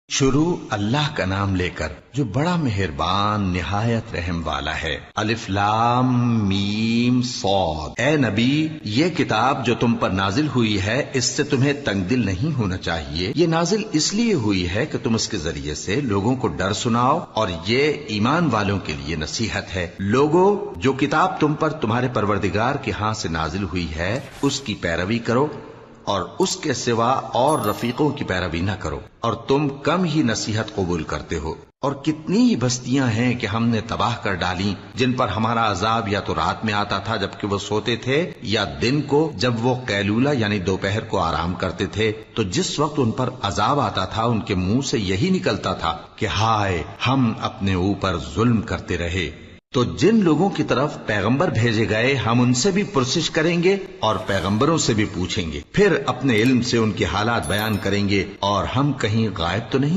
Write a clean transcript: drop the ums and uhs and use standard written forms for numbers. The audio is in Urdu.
شروع اللہ کا نام لے کر جو بڑا مہربان نہایت رحم والا ہے۔ الف لام میم صاد۔ اے نبی، یہ کتاب جو تم پر نازل ہوئی ہے اس سے تمہیں تنگ دل نہیں ہونا چاہیے۔ یہ نازل اس لیے ہوئی ہے کہ تم اس کے ذریعے سے لوگوں کو ڈر سناؤ، اور یہ ایمان والوں کے لیے نصیحت ہے۔ لوگوں، جو کتاب تم پر تمہارے پروردگار کے ہاں سے نازل ہوئی ہے اس کی پیروی کرو، اور اس کے سوا اور رفیقوں کی پیروی نہ کرو، اور تم کم ہی نصیحت قبول کرتے ہو۔ اور کتنی ہی بستیاں ہیں کہ ہم نے تباہ کر ڈالی جن پر ہمارا عذاب یا تو رات میں آتا تھا جبکہ وہ سوتے تھے، یا دن کو جب وہ قیلولہ یعنی دوپہر کو آرام کرتے تھے، تو جس وقت ان پر عذاب آتا تھا ان کے منہ سے یہی نکلتا تھا کہ ہائے، ہم اپنے اوپر ظلم کرتے رہے۔ تو جن لوگوں کی طرف پیغمبر بھیجے گئے ہم ان سے بھی پرسش کریں گے اور پیغمبروں سے بھی پوچھیں گے، پھر اپنے علم سے ان کے حالات بیان کریں گے، اور ہم کہیں غائب تو نہیں